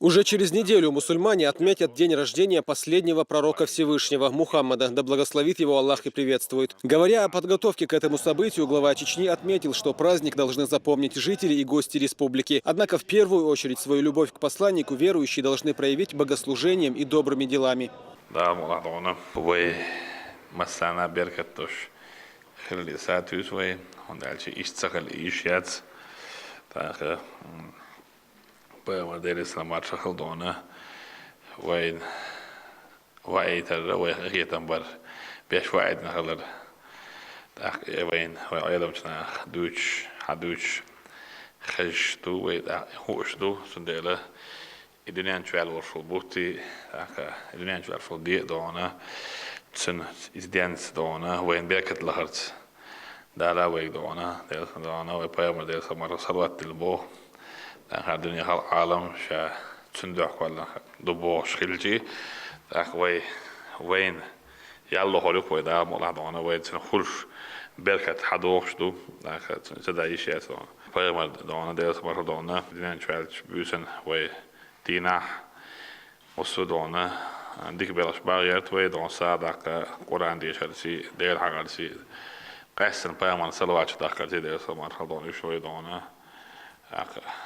Уже через неделю мусульмане отметят день рождения последнего пророка Всевышнего, Мухаммада, да благословит его Аллах и приветствует. Говоря о подготовке к этому событию, глава Чечни отметил, что праздник должны запомнить жители и гости республики. Однако в первую очередь свою любовь к посланнику верующие должны проявить богослужением и добрыми делами. Börjar islam matcha khaldona wayn waytar way khitan bar besh waydna khalar tak wayn way aylamchna haduch khashtu way hoshtu sundela idunian twel warful buti tak idunian twel ful die dona tsun is dance dona wayn berkat lahart dala way dona way payamar del samar salawat tilbo الدنيا عالم شا تصندوق ولا دبوش خلجي ذاك وين يلا هوليك ويدا مولا دانا وين تنخلش بركة حدوش دو ذاك تدعي شيء دانا فيما دانا ديس مرة دانا دينا شوالش بيسن وي دينا وصو دانا ديك بلاش باغيرت وي دانا سادك قرآن ديش هرسي دير حق هرسي قسن فيما سلواتش داك ديس مرة دانا شوي دانا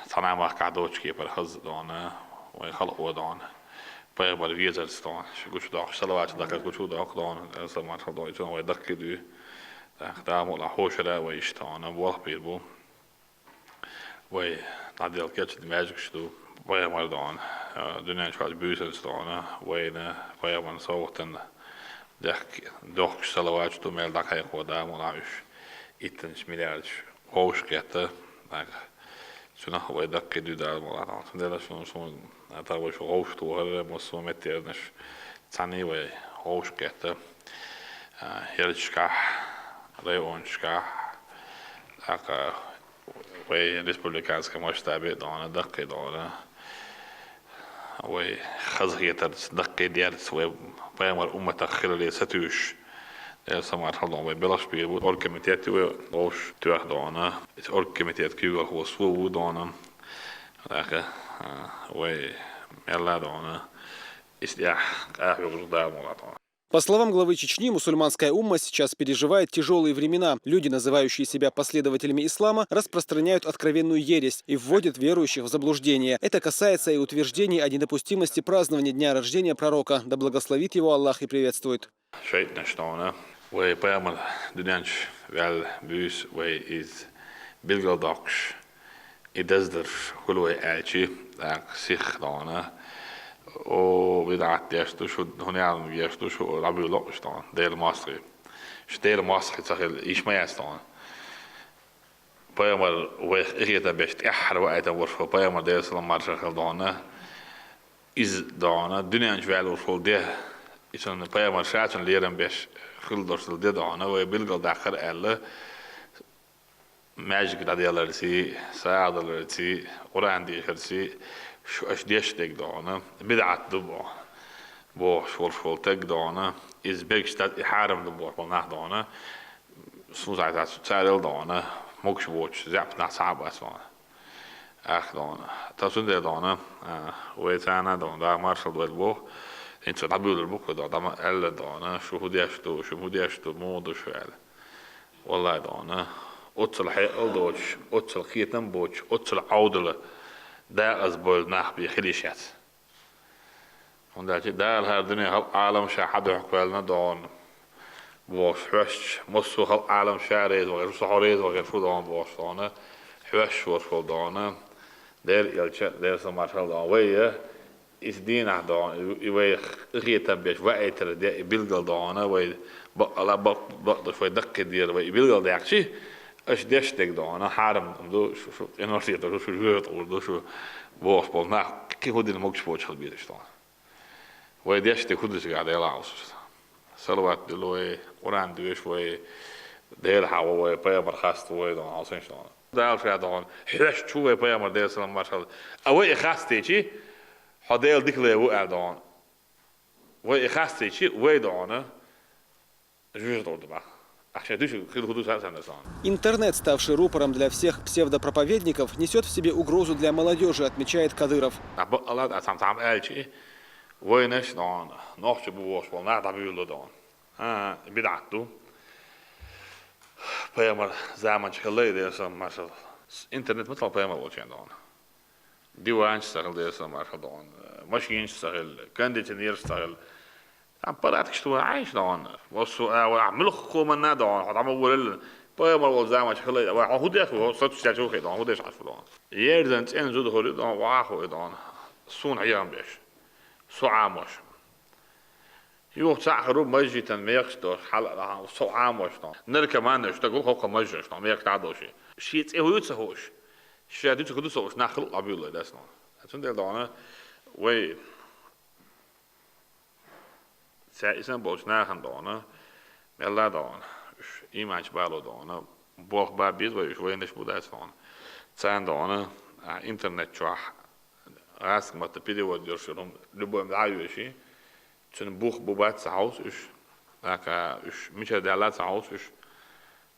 صنع قعدوش كي برخز دانا ويخلقوا دانا بيقبل فيزر ستان شو داخل سلوات داخل شو داخل دانا سلمان خدای چون ويدق دو دام ولا حوشرة ويشتانا بوه بيربو وي ناديل كاتش دماغك شدو بيقبل دانا دنيا شو بيوزر ستانا وينا بيقبل صوتن داخل سلوات شدو ميل داخل خدا ملاش إتنش مليارش حوش كاته شنو هو يدق دودال مولانا سندلا شنو أتابع شو غوش توهر مسومت يرنش تاني وي غوش كته يرجع ريونشكا أكا وي ريسبوليكانس كماش تابع دانا دق دانا وي خزغيتر دق ديارس وي بيامر أمة خلال ستوش سمعت حضان وي بلاش بيربو أوركمتيات وي غوش توه دانا أوركمتيات كيو هو سوو دانا لكن وي ملا دانا استياح يقول دا مولانا. По словам главы Чечни, мусульманская умма сейчас переживает тяжелые времена. Люди, называющие себя последователями ислама, распространяют откровенную ересь и вводят верующих в заблуждение. Это касается и утверждений о недопустимости празднования дня рождения пророка. Да благословит его Аллах и приветствует. وي بيعمل دنيانش ويال بيس وي إز بيلغلداكش إدزدر كل وي آتشي داك سيخ دانا و بدعت يشتو شو هنيان يشتو شو ربي لقش دانا دير مصري شو دير مصري تخيل إيش ما يستان بيعمل وي إغيتا بيشت إحر وقتا ورفو بيعمل دير سلام مرشخ دانا إز دانا دنيانش ويال ورفو ده إيشان بيعمل شاتن ليرن بيش خلدرسل ده دانا ويبلغل داخل ألا ماجيك داديالرسي ساعدلرسي قرآن ديشرسي شو أشديش تك دانا بدعت دبا بوش ورشول تك دانا إز بيكشتات إحارم دبا والناح دانا سوزعتات سارل دانا موكش بوش زعبنا صعب أسوانا أخ دانا تاسون ده دانا ويتانا دانا مارشل ويلبو انت تعبير البوك ده دام قال دانا شو هديشتو مود شوال والله دانا اوتل حيل دوش اوتل خيتن بوش اوتل عودله ده ازبول ناح بخليشات ونداتي ده الدنيا عالم شاهد حكوالنا دان بوش حوش مصو عالم شاريز وغير صحوريز وغير فودان بوش دانا حوش ورفول دانا دير يلشا دير سمارشال دان ويه is dina dan i reten bes waiter de bilgal dan we ala dus we dak dir we bilgal de actie as destek dan haram do en als je dat zo gebeurt of zo voorspel na ki hoe dit ook sport gaat bieden staan we destek goed is gaat helaas salawat de loe Quran dus we de hawa we pa gast we dan als eens dan daar gaat dan hesh toe we pa maar de salam marshal awe gastechi حديل ديك اللي وقع دان ويخاستي شيء ويدانا جوج دور دبا Интернет, ставший рупором для всех псевдопроповедников, несет в себе угрозу для молодежи, отмечает Кадыров. Internet مثل بيعمل وجهين دون ديوان اشتغل ديسا ما دون ماشين اشتغل كانديشنير اشتغل عم براتك شو عايش دون وصو عملوا خومنا دون عم اول بيعمل وزعما شغل هو ده هو صوت شاشو كده هو ده عارف دون يردن ان زود هو دون واخو دون صون عيام بيش سو عامش يو تعرف مجي تنميكش دور حلقه سو عامش دون نركب معنا اشتغل هو مجي دون ميك تعدوشي شيء هو يتسهوش شيء هذا تقدر تسويش نخلق عبيله ده اسمه هتون ده دانا وي سائسن بوش ناخن دانا ملا دانا إيمانش بالو دانا بوخ بابيز ويش وينش بوده اسمه سان دانا إنترنت شوح راس ما تبيدي وديرشلهم لبوم دعيوشي تون بوخ بوبات سعوس إيش هكا إيش مش هدالات سعوس إيش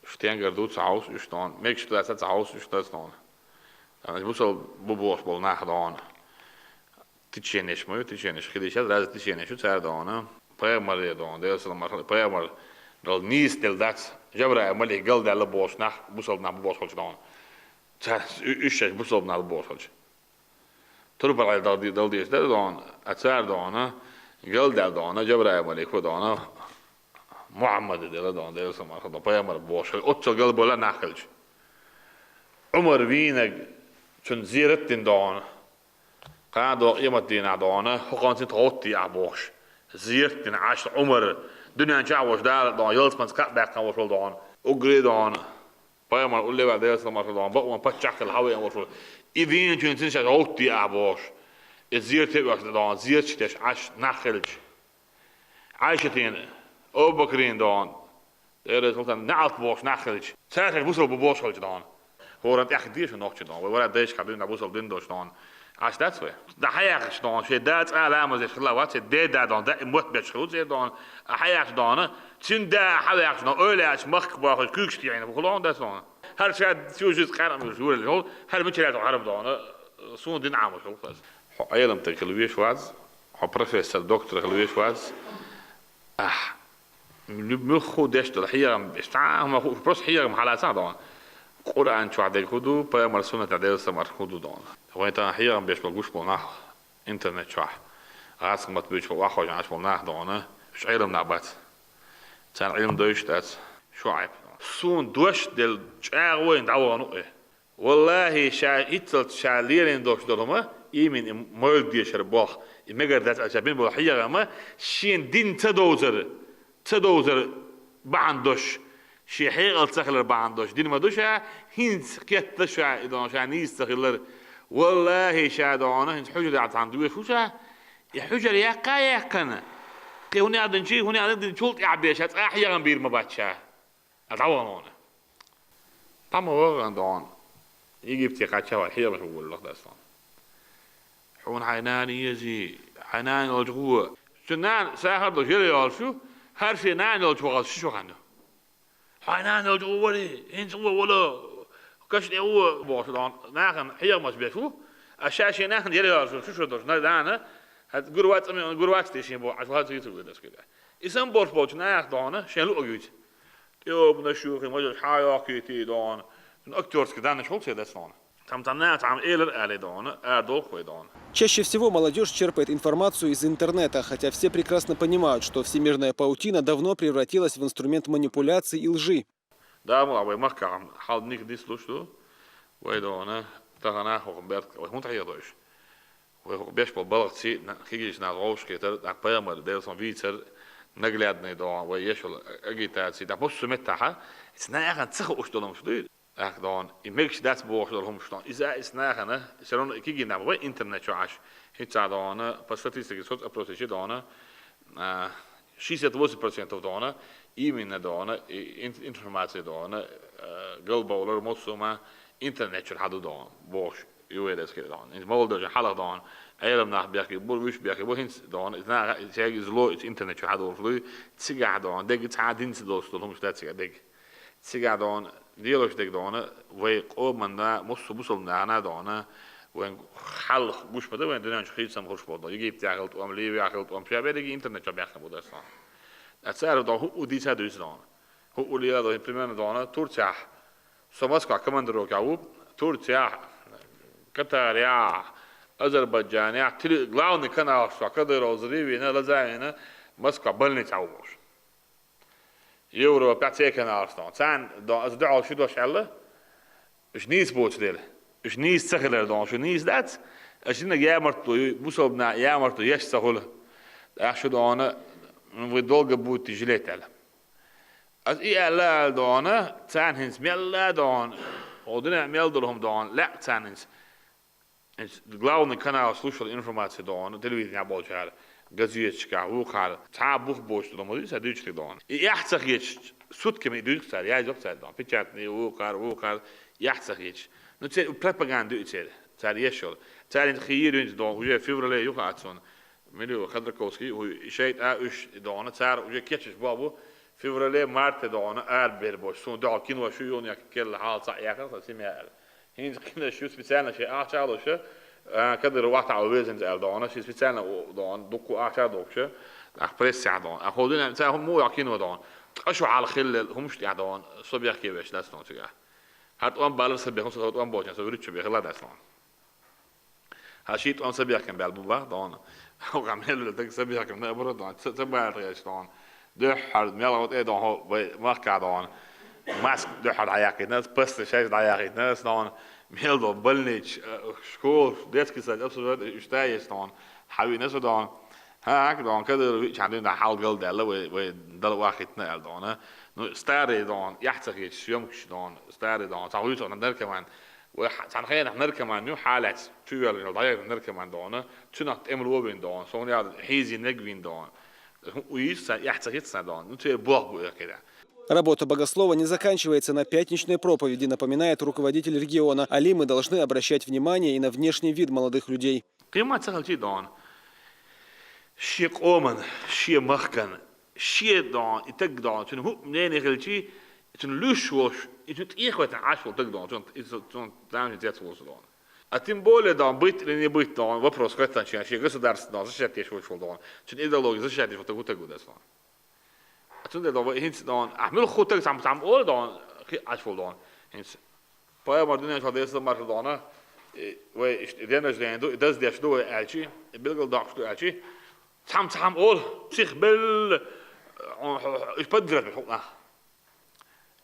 Stenger doet ze huis, is dan. Meeks dat het huis is dat dan. En ik moet al boos bol nagedaan. Titchen is mooi, titchen is gelezen, dat titchen is het daar dan. Primar dan, dat is dan maar primar. Dat niet stel dat. Jabra, maar ik geld alle boos nach, moet al naar boos gaan dan. Dat is het moet al naar boos gaan. Terwijl dat die is dat dan, het daar dan. Geld dan, jabra, maar ik voor dan. محمد ده دون ده سما خد بيامر بوش اوتشل قلب ولا ناخلج عمر وينك شن زيرتين دون قادو قيمة دينا دون حقانتين توتي عبوش زيرتين عاش عمر دنيا جاوش دار دون يلس من سكات باك وصل دون اوغري دون بيامر قول لي بعد ده سما دون بقوا من بتشك الهواء وصل ايفين جنتين شاش اوتي عبوش الزيرتين وقت دون زيرتش عاش ناخلج عايشتين او بكرين دون er is altijd naald boos nachelijk zeg ik moest op de boos dan hoor het echt dier nog dan we waren deze gaan doen dat moest op din dan als dat we de hayaag dan je dat alama zegt wat het deed dan dat moet best goed zijn dan hayaag dan zien daar hayaag dan öyle als mag باخذ كوكستي يعني بقولون ده dan هل شاد شو جزء قرن من شو اللي هو هل مش لا تعرف dan صون دين عام شو بس ايلم تكلويش واز بروفيسور دكتور كلويش واز مخو دشت الحيرة استعام مخو بروس حيرة محلات طبعا قرآن شو عدل كودو بيامر سنة عدل سمر كودو دون هو انت حيرة بيش بقوش بوناخ انترنت شو عاسك ما تبيش واخو جانش بوناخ دون مش علم نعبات تان علم دوش دات شو عيب سون دوش دل شاغوين دعوة نقه والله شا هيتل شاليرين دوش دلهما يمين مول دي شربوخ يمجر دات أجابين بالحيرة ما شين دين تدوزر بعندوش شي حيقل تخلر بعندوش دين ما دوشا هنس كيت تشع إذا شا نيس تخلر والله شا دعانا هنس حجر دعت عندوش وشا يحجر يا كنا كي هني عدن شي هني عدن شولت يعبيش أحيانا بير ما باتشا أتعوانا طعم وغان دعان يجي بتيقات شوا الحيرة مش بقول لك داستان حون حيناني يزي حيناني الجوه شنان ساخر دو جيري يالشو هر شيء نان لو تبغى شو عنده حنان لو تقولي إنت ولا كش هو بوصلان ناخن حيا مش بيشوف الشاشة ناخن يلا شو دوش نادانا هاد جروات تيشين بو عشان هاد يتوه ده كده إسم بوش ناخ دانا شنو أجود يو بنشوف ما حياة كتير دان أكتورس كده نشوف كده سان Чаще всего молодежь черпает информацию из интернета, хотя все прекрасно понимают, что всемирная паутина давно превратилась в инструмент манипуляций и лжи. Dan immerks dat boog door homstaan. Is nagen, is er een kijk naar wat internet joas. Het zou dan pas statistiek is goed approach dan. She said 20% of dan, even dan informatie dan, global moet zomaar internet hadden dan. Boog, je weet het dan. In Molde je haal dan. Eilem naar bergen, boerwisch bergen, bohins dan. Is na zeg is low internet hadden of low. Tsiga dan, denk het had dienst door homstaan tsiga denk. سيجادون ديالوش ديك دون ويقومنا مصل نانا دون وين حل مش بده وين دنيا خيط سم خوش بده يجيب تعقلت وام ليبي عقلت وام شابه دي انترنت شابه يخنا بده صار أتصرف ده هو دي سادوس دون هو اللي هذا يبرمنا دون تورتيا سماسكا كمان دروك عوب تورتيا قطر يا أذربيجان يا تلي غلاون كان عشوا كده روزري هنا لزاينا مسكا بلني تعوش يورو بتاعتي كان عشوا تان ده أزدعوا شو ده شعله إيش نيس بوت ديله إيش نيس سخلر دون شو نيس دات أشينا يامرتو بوسوبنا يامرتو يش سخله أشود أنا ودول جبوت جليت على از لا دونه تان هنس ميلا دون ودنا ميل دلهم دون لا تان هنس главный канал слушал информацию дон телевидение болчар газетчика ухар табух бош дон моди садючли дон и яхцах еч сутками дюксар я жоксар дон печатный ухар яхцах еч ну це пропаганда це цар ешол цар خيرين دون уже феврале юхатсон милю хадраковский شيء اش دون цар уже кетчеш бабу فيفرالي مارت دون أربعة بوش سون دال كينو شو يوم يكل حال صح ياكل سميع هين كنا شو سبيسالنا شيء أشعل شو كده روحت على ويزنز دون شيء سبيسالنا دون دكوا أشعل دوكش أخبرس دون أخذنا مثلا هم مو يكينو دون أشو على خل هم مش دون صبيح كيفش لا سنون تجاه هات أم بالر صبيح هم صوت أم بوجن صبيح ريتش بيخلا ده سنون هالشيء أم صبيح كم بالبوبا دون هو عمله لتك صبيح كم نبرة دون صبيح ريش دون دحر ميلوت إيه دون هو مركع دون ماسك دحر عياقي ناس بس شايف عياقي ناس دون ميل دون بلنيش شكول ديسك ساعد أبصر يشتايش دون حبي ناس دون هاك دون كده ويش عندنا حال قل ده ويدل واحد نقل دون ستاري دون يحتاج يومش دون ستاري دون تعويض دون نركب كمان وتنخيل نركب كمان نيو حالات تقول الضيق نركب كمان دون تنات إمر وبين دون سوني حيزي نجوين دون Работа богослова не заканчивается на пятничной проповеди, напоминает руководитель региона. Али, мы должны обращать внимание и на внешний вид молодых людей. А тем более, да, быть или не быть, да, вопрос, как-то начинает, государство, да, защищать еще вышел, да, чуть идеологию защищать вот такую тягу, да, а тут, да, хинц, да, а мы лху так сам, ол, да, ашвол, да, хинц, поэтому, да, что это марш, да, вы, идея нажденду, это здесь, что эльчи, билгал, да, что эльчи, сам, ол, псих, бел, إيش بدرت بحقنا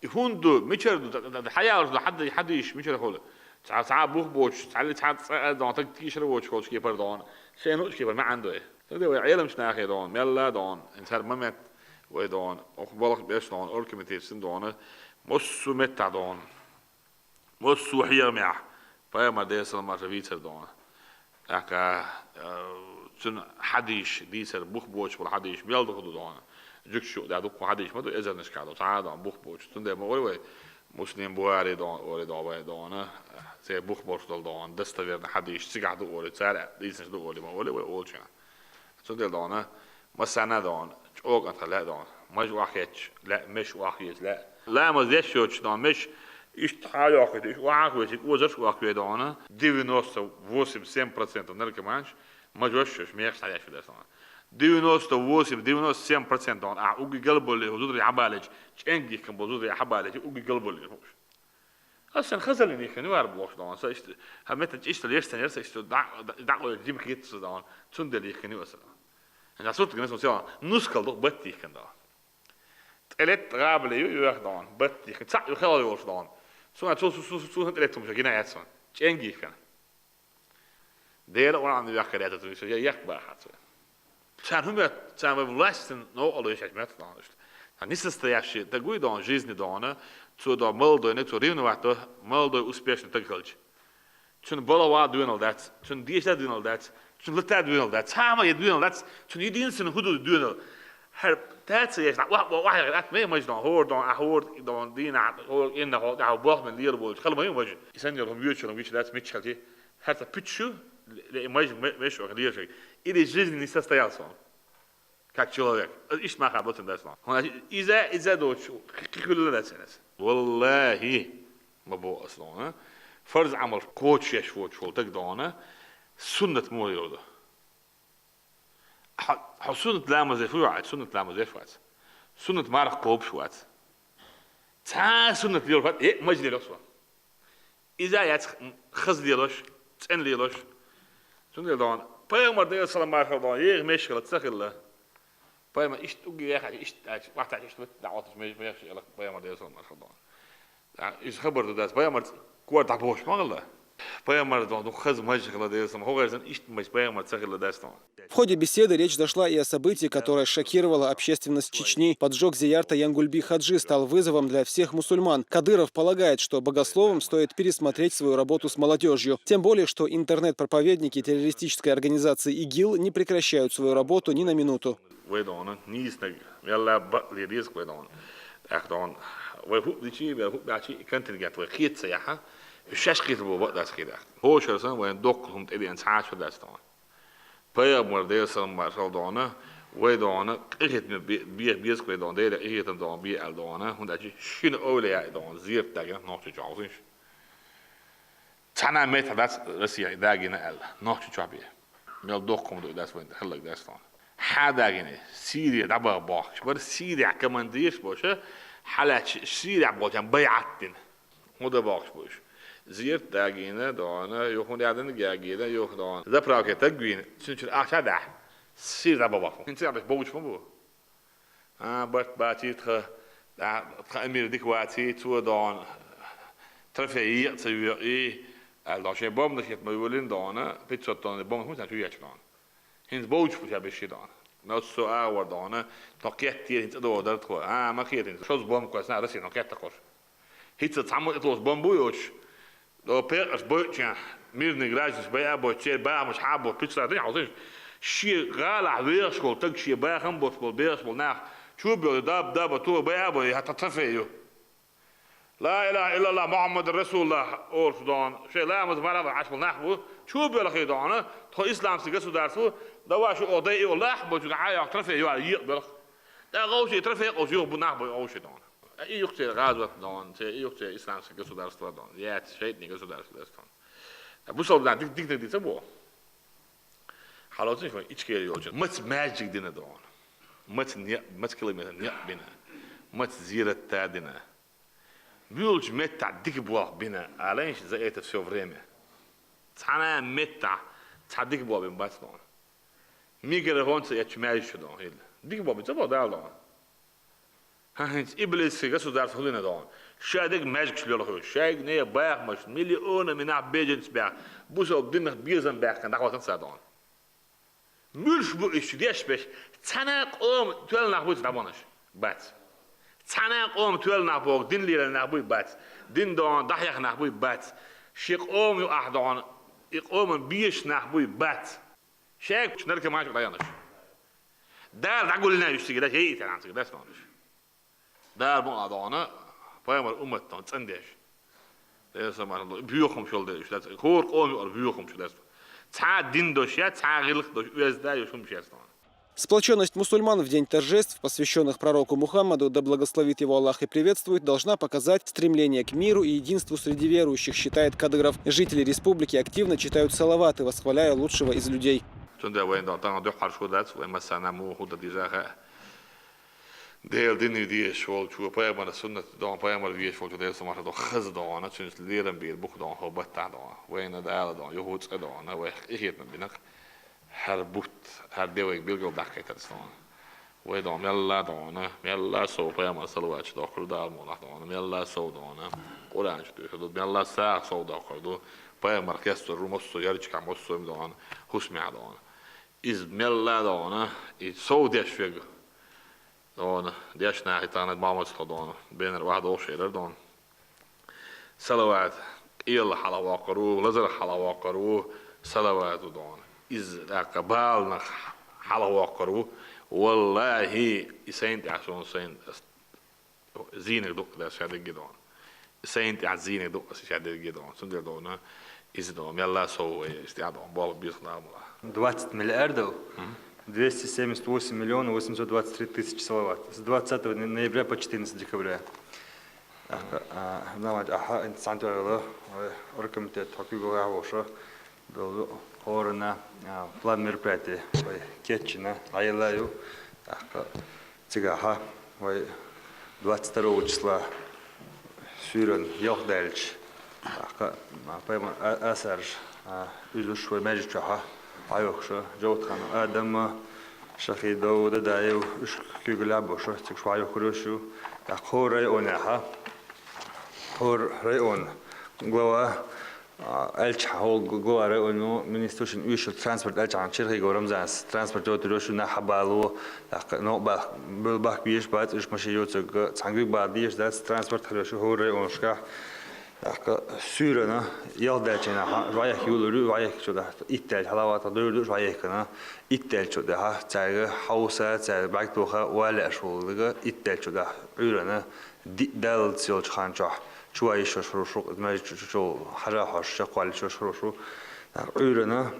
يهوندو ميشردو الحياة حد إيش ميشرد خله تعال بوخ بوش تعال دون تكتيشر بوش خالص كيبر دون شيء نوش كيبر ما عنده إيه تقدر عيالهم مش ناخي دون ميلا دون إنسان ما مت ودون أخبارك بيش دون أركمتي سن دون مصو مت دون مصو حير مع فما ديسر ما تفيتر دون أكا سن حديش ديسر بوخ بوش ولا حديش ميل دون جكشو ده دوك حديش ما دو إذا نشكله تعال دون بوخ بوش تندم ولا مسلم بواري دون ولا دون زي بوخ بوش دون دستوير حديش سيقع دو ولا تعال ديسنش دو ولا أول شيء تندم دون مسنا دون أوق أنت لا دون مش واحد لا مش واحد لا ما زيش شوش دون مش إيش حاجة واحد إيش واحد وزرش واحد دون 98% نركمانش ما جوشش ميخ عليه شو ده 98-97% دون أوجي قلبه اللي وجود العبالج شنجي كم وجود العبالج أوجي قلبه اللي هوش أصلاً خزل إني كانوا يعرفوا دون سايست همت إيش تليش إيش دعوة جيم كيت دون تندلي كانوا أصلاً أنا صرت جنس مثلاً نسخة دو بتي كان دون تلت قابل دون بتي كان صح يخلوا يوش دون سو تلتهم شو جينا يحسن شنجي كان دير ولا عندي يحكي تقول يحكي حتى Zijn we властен, но alles is met dan. Dan is het steeds dat goed dan жизни dan, zo dat молодой, net zo ревновато, молодой успешный так говорить. Toen balwa doen al dat, toen die dat doen al dat, toen dat doen al dat, samen je doen al dat, toen je diensten goed doen al. Her dat is dat wat dat mee maar dan hoort dan die na hoor in de daar bocht met leren wordt. Ga maar in wat. Is en je een muurtje dan weet je dat met je. Het dat pitje مش واخدين شيء إذا جزء من استياصهم كشلوك إيش ما خابط الناس ما هنا إذا دوش كل الناس والله ما بو أصلاً فرض عمل كوتش يشوت شو تقدونه سنة مو يوده سنة لا مزيفو عاد سنة لا مزيفو عاد سنة مارك قوب شوات تا سنة ليلوش إيه مجد ليلوش إذا يات خز ليلوش تن ليلوش سنة ليلون بيمر ده سلام عليكم ده إيه مشكلة تسخله بيمر إيش تقول يا أخي إيش واحد إيش دعوات مش ماشي لك بيمر ده سلام عليكم ده إيش خبر ده بيمر كوار تعبوش ما الله بيمر ده خز مشكلة ده سلام هو غير إيش مش بيمر تسخله ده سلام В ходе беседы речь зашла и о событии, которое шокировало общественность Чечни. Поджог Зиярта Янгульби Хаджи стал вызовом для всех мусульман. Кадыров полагает, что богословам стоит пересмотреть свою работу с молодежью. Тем более, что интернет-проповедники террористической организации ИГИЛ не прекращают свою работу ни на минуту. بيامر ده سلام مارشال دانا ويدانا إخت من بيس كويدان ده إخت من دان بي الدانا هون داشي شين أولياء دان زير تاجنا ناقش جاوزش تنا ميت هذا رسيا داجنا ال ناقش جابيه ميل دوكم ده داس وين خلك داستان حدا جني سيريا دبا باخش بس سيريا كمان ديش باشه حالات سيريا باجن بيعتن هذا باخش باش زير داگینه دانه یخون دیدن گیگیده یخ دان زپراکه تگوین چون آخر ده سیر دبا باخون این سیابش بوش فمو برد باتی تخ امیر دیکواتی تو دان ترفیعی تسویی الداشته بام نشید میولین دانه پیچ دان بام هم تنجوی اچلان هنز بوش فوشه بشی دان نوست سو آور دانه تاکیت تیر هنز دو درد خو ما خیر هنز شوز بام کوس نه رسی ناکیت تکوش هیچ تعمل اتوس بام بویوش لو بيرس بوتشا ميرني جراجس بيا بوتشي بيا مش حابه بيتسا دي عاوزين شي غالع بيرس كول تك شي بيا خم بوت بول بيرس بول ناخ شو بيو داب تو بيا بو هتتفيو لا اله الا الله محمد رسول الله اور سودان شي لا مز مرا عاش بول ناخ شو بيو لخي دانا تو اسلام سيغسو دارسو دوا شو اودي والله بو جو عايا ترفيو يقبل دا غوشي ترفيو او جو بو ناخ بو اوشي دانا I ook te raad dan, I ook te Islamse государство dan, ja het scheidende государство dan. Dat moest al dan dik dit zo bo. Hallo zeg maar iets keer joh, met magic dingen dan, met kilometer niet binnen, met zieret tijd binnen. Mulch met dat dikke boog binnen, alleen ze eten het zo vreemd. Tana met dat dikke boog binnen bas dan. Migre gewoon ze het magic dan, heel dikke boog zo daar dan. هنس إبليس في جسد دارت خلينا دون شادق ماجك شلون خو شايق نية باق مش مليون من عبيجنس باق بوسو بدنا بيزن باق كان دعوة تنسى دون ملش بو إيش ديش بيش تناق تول نخبوت دبانش بات تناق تول نخبوك دين ليل نخبوي بات دين دون ضحية نخبوي بات شيق يو أحدون يقوم بيش نخبوي بات شايق شنرك ماجك ضيانش دار دعقول لنا يشتكي ده هي تنانسك ده سمعنش دار ما أدانا بيامر أمتنا تندش ده سمع الله بيوخم شو ده إيش ده خور قومي أو بيوخم شو ده تعال دين دوشيا تعال غلق دوش ويزدا يشوم شيء Сплоченность мусульман в день торжеств, посвященных пророку Мухаммаду, да благословит его Аллах и приветствует, должна показать стремление к миру и единству среди верующих, считает Кадыров. Жители республики активно читают салаваты, восхваляя лучшего из людей. Deel dingen die is wel, hoe bij de zonne dan bij maar wie is wel deel zo maar dat gez dan, het is leren bij boek dan, hoe bad dan, wij naar daar dan, je hoort het dan, wij ik het met binnen, haar boet, haar deel ik wil dat ik het dan, wij dan mella dan, mella zo bij maar salawat dan, kru daar moet dan, mella zo dan, orange dus, dat mella saak zo dan, kru bij maar kerst rumos zo jaar ik moet zo dan, husmia dan, is mella dan, is zo deswegen. دون ديش ناحية تانت مامس خدون بين الواحد وشير دون سلوات إيل حلا واقرو لزر حلا واقرو سلوات دون إز قبالنا حلا واقرو والله إسنت عشان سين زينك دوك ده شادي جدون إسنت عزينك دوك شادي جدون سندر دونا إز دون يلا سو استعدون بال بيصنع 20 миллиардов 278 миллионов 823 тысячи салават с 20 ноября по 14 декабря. نماج أها إنت سانتو هذا وركم تحكي جوا وشة دول هورنا بلاد ميرباتي وكيتشنا عيلا يو تجاها و 22 числа سيرن يخدلج ما بيم أسر يزوج شوي ماجي جها عيوخشة جوت خان آدم شخي داود دايو إيش كيقول بوشة تكشوا عيوخروشو أخور رأيونها هور رأيون جوا ألش هو جوا رأيونو منستوشن يوشو ترانسبورت ألش عن شركة جورم زانس ترانسبورت جوت روشو نحبالو نوع بالباك بيش بعد إيش ماشي يوتو تانجيك بعديش ده ترانسبورت خلوشو هور رأيون شكا سورنا يالدالچنا رايح يولو رايح شده إتال حلاوات دولو رايح كنا إتال شده ها تاعه حوسة تاعه بعدوها ولا شغل إتال شده عيرنا دال سيل خانجا شوي شو ما شو حاجة حش قال شو عيرنا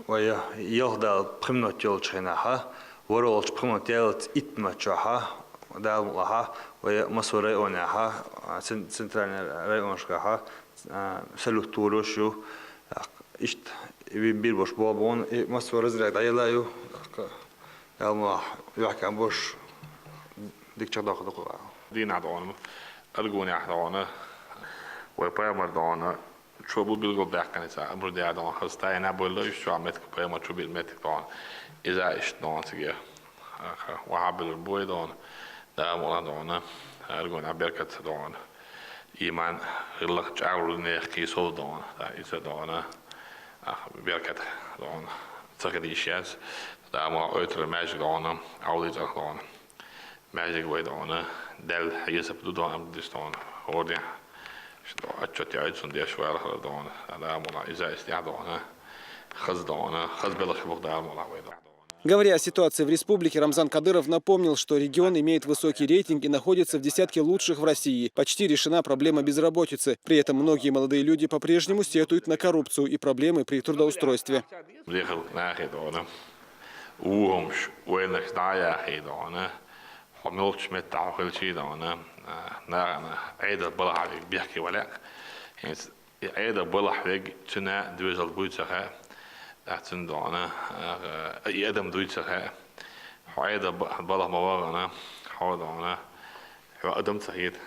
ويا يالدال بخمنة جل خنا ها ورولش بخمنة جلت إتما جها دال ملها ومسوري أونها سنترال رأيونشكها سلوتورو شو إشت بيربوش بابون مسور زرع دايلا يو يلا يحكي عن بوش ديك شغل دقيقة دين عدوان أرجوني عدوان وبايمر دعوان شو أبو بيلقوا داكن إذا أمر دي عدوان خستاي نبول لا يشوا عمتك بايمر شو بيلمتك دعوان إذا إشت دعوان تجيه وعبل البوي دعوان ده مولا دعوان أرجون عبركت دعوان إيمان غلق جعول نيخي صوت دعوان إذا دعوان بركت دعوان تقدي شيء ده ما أوتر ماجيك دعوان عودي دعوان ماجيك ويد دعوان دل حيسب دعوان أمدش دعوان هودي أشوت يعيد سندي شوية رخل دعوان ده مولا إذا استيع دعوان خز دعوان خز بلخ بخ ده مولا ويد Говоря о ситуации в республике, Рамзан Кадыров напомнил, что регион имеет высокий рейтинг и находится в десятке лучших в России. Почти решена проблема безработицы. При этом многие молодые люди по-прежнему сетуют на коррупцию и проблемы при трудоустройстве. أحسن دعنا يقدم دويتها حيدا بالله مواغنا حوضنا قدم سهيد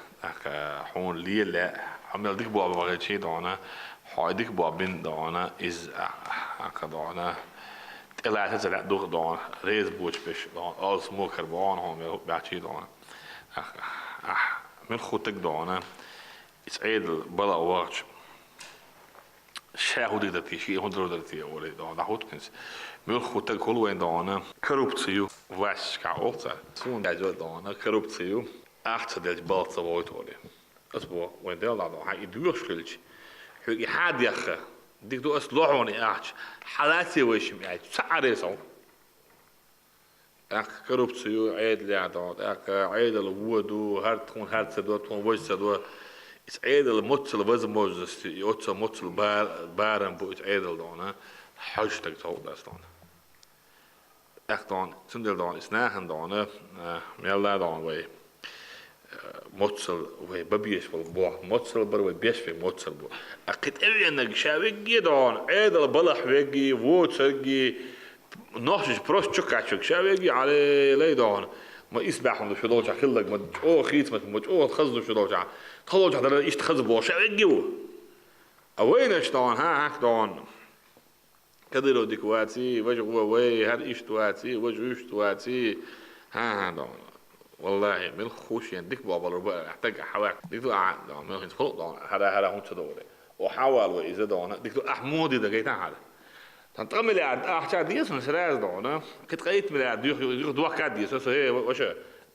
حون لي لا عمل ديك بوا بغيتشي دعنا حيديك بوا بين دعنا إز دعنا تلا تزرع دوغ دعنا ريز بوش بش دعنا أول سموكر بعان هم بعشي دعنا من خوتك دعنا إسعيد بالله واغش شاهودي دتي شيء هندرو دتي أولي دعنا هوتكنس ملخوتك كل وين دعنا كروبتيو واش كعوتا سون دجال دعنا كروبتيو أحد بالت سويت أولي أسبوع وين دل دعنا هاي دوش كلش هي حد يخ ديك دو أسلوعوني أحش حالاتي ويش ميعج سعري صو كروبتيو عيد لي عداد عيد الوودو هرتون هرت سدوتون وش سدو إسعيد الموتل وزموز يوتل موتل بارم بو إسعيد دعنا حاجتك تقول دستان أختان سندل دعنا إسناهن دعنا ميلا دعنا وي موتل وي ببيش بالبوح موتل بر وي بيش في موتل بو أكيد أبي إنك شاويجي دعنا عيد البلح ويجي ووتسجي نحش بروش شكاشك شاويجي على لي دعنا ما يسبح من شدوجع خلك ما أو خيط ما تخزن شدوجع خلوجع ده إيش تخزن بوش شاويجي أوين إيش دعنا ها هك دعنا كده لو ديكواتي وجه وي هاد إيش تواتي وجه إيش تواتي ها دعنا والله من خوش يعني ديك بابا ربع يحتاج حواك ديك تو عاد دعنا من فوق دعنا هذا هون تدوري وحاول وإذا دعنا ديك تو أحمودي ده جيت هذا تنتقل مليار أحشا ديس من سراز دعنا كنت قيت مليار يخ دوخ كاد ديس بس هي وش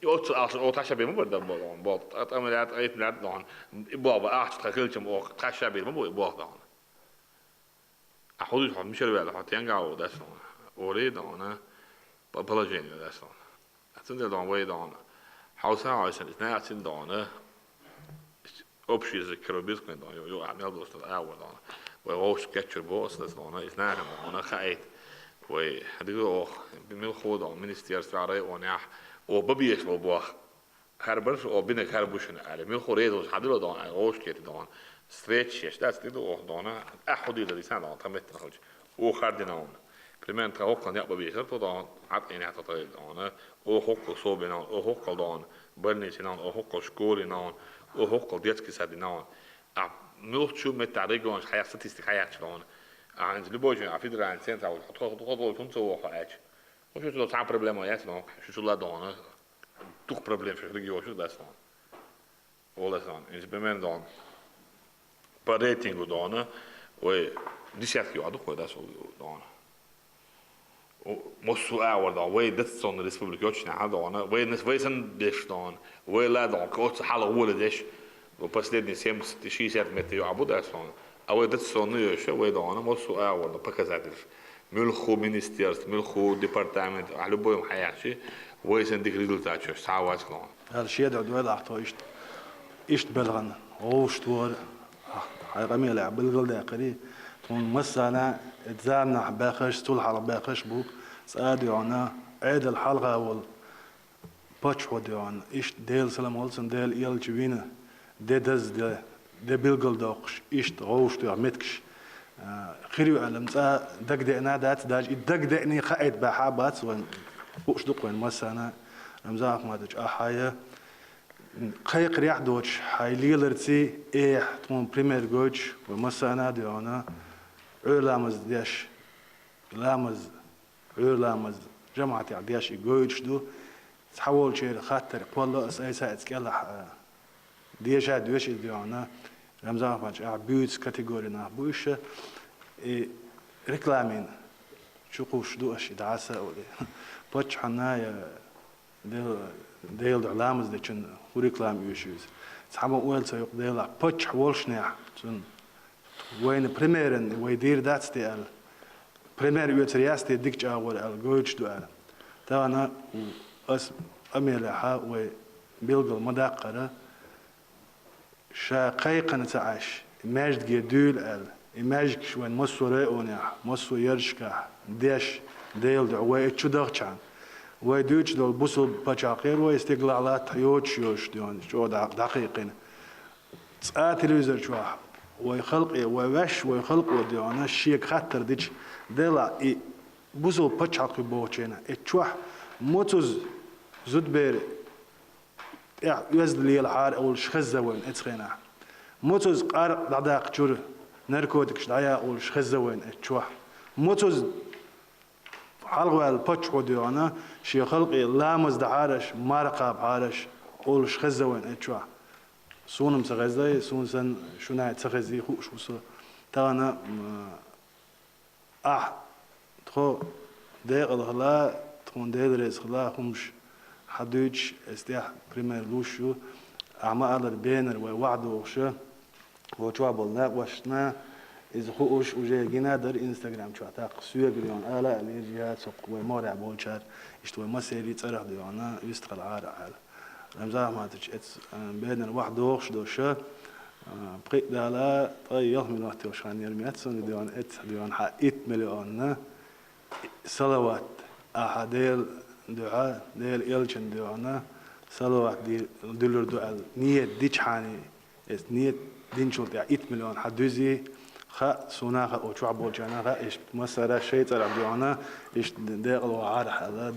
يوت أو تحشى بيم برد بابا أتقل مليار قيت مليار دعنا بابا أحش تخيلتهم أو تحشى بيم بابا دعنا أحوز حد مش ربع حد ينقع وداسون أوري دعنا بلجين داسون أتندل دعنا ويا دعنا حوسها عايشين اثنين عشان دعنا أبشي ذكر بيسكن دعنا يو عمل دوست الأول دعنا وهوش كاتشر بوس دعنا اثنين دعنا خايت وهديك أخ بمن خود دعنا من استيار سعري ونيح وببيش بالبوخ Herbers och binne herbuschen är mil khoredos hade då en årsket då stretch that's det då då ahodi det sen då ta metten hoj och kardinal primen tra och kan jag bevisar då att en att då och hokko så benan och hokko då börni sen och hokko skolan och hokko детский сад då а милчу метаригон хая статистика хаяч då а inte боже а федеральный центр och kunde så hаяч och så då samma problem jag då så la då toch probleem voor de regio dat staan. Alles dan. In het moment dan per rating gedaan, we die zegt ja, dat zo dan. Moest zo ouder dan, we dit zo'n republiek uitgaan dan, we zijn dus dan, we laten ook alle woorden dus. We последний 60 метров абу dat staan. А dit zo'n nu is, we dan, moest zo ouder, показатель. ملخو министерство, ملخو департамент, а любой حياتي ويسن ديك ريزولتات شو ساواز كلون هذا الشيء ده دوال أحطه إشت بلغن أوش تور حيرمي لعب بالقل داقري تون مسنا تزامنا باخش طول حلقة باخش بوك سأدي عنا عيد الحلقة أول باتش ودي عنا إشت ديل سلام ولسن ديل إيل جوينة دي دز دي بالقل داقش إشت أوش تور متكش خيري علم سا دق دقنا دات داج دق دقني خايد بحابات وين وش دقوين مسنا رمزاق ما دج أحيا خيق ريح دوش هاي ليلرتي إيه تمون بريمير جوج ومسنا ديانا علامز ديش لامز علامز جماعة ديش جوج دو تحول شيء خاطر والله أساسا تكلا ديش دوش ديانا رمزاق ما دج بيوتس كاتيجورينا بوش ريكلامين شقوش دوش دعسة ولا بتش حنايا ديل علامز ديشن وريكلام يشوز سحما أول سيق ديل بتش حولشنيح تون وين بريميرن ويدير داتس ديال بريمير يوترياس دي ديك جاول الجوج دوال تانا أس أميلها وبيلقل مداقرة شاقيقا تعاش ماجد جدول إماجك شوين مصو رأونيح مصو يرشكح ديش ديل دعوة تشدغشان ويدوش دول بوسو بچاقير ويستقلالات يوش ديون شو دقيقين تلفزيون شو ويخلق ويوش ويخلق وديونا الشيك خاطر ديش ديلا بوسو بچاقي بوچينا اتشوح موتوز زود بير يزد لي الحار او الشخزة وين اتخينا موتوز قار دعداق جور نركوتكش دعيا او الشخزة وين اتشوح موتوز حلقة البتش وديانا شيء خلقي لامز دعارش مارقة بعارش أول شخزة وين إتشوا سونم سغزة سون شو ناي تغزي خوش وصو تانا تخو ديق الخلا تكون ديدرس خلا خمش حدوش استيح بريمير لوشو أعمال البينر ووعده وشة وشوا بالنا وشنا إذا خوش وجاينا در إنستغرام شو عتاق سوية قليون آلا الإرجاء سوق ومارع بولشار يشتوي مسيري تصرح ديانا يستقل عارع على رمزاه ما تج بين الواحد دوخش دوشة بقيت دالا طيب من وقت وشان يرميات سون ديان ديان حقيت مليون صلوات أحديل دعاء ديل إلشن ديانا صلوات ديلر دعاء نية ديش حاني نية دين شو 100 مليون حدوزي خا سونا خا أو شو عبول جانا خا إيش مسألة شيء ترى بديانا إيش داقل وعارح هذا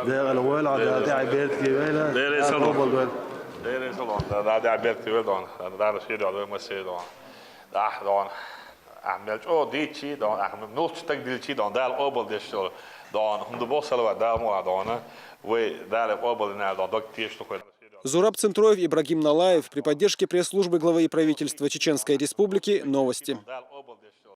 داقل ولا ده عبيرت كيفلا دير صلون دير صلون ده عبيرت كيفلا ده شيء ده مسألة ده أحد أعمل أو ديتشي ده أعمل نوت تقديرتشي ده الأول ده شو ده هم ده بوصلوا ده مو ده وده الأول ده دكتيش تقول Зураб Центроев, Ибрагим Налаев при поддержке пресс-службы главы правительства Чеченской Республики. Новости.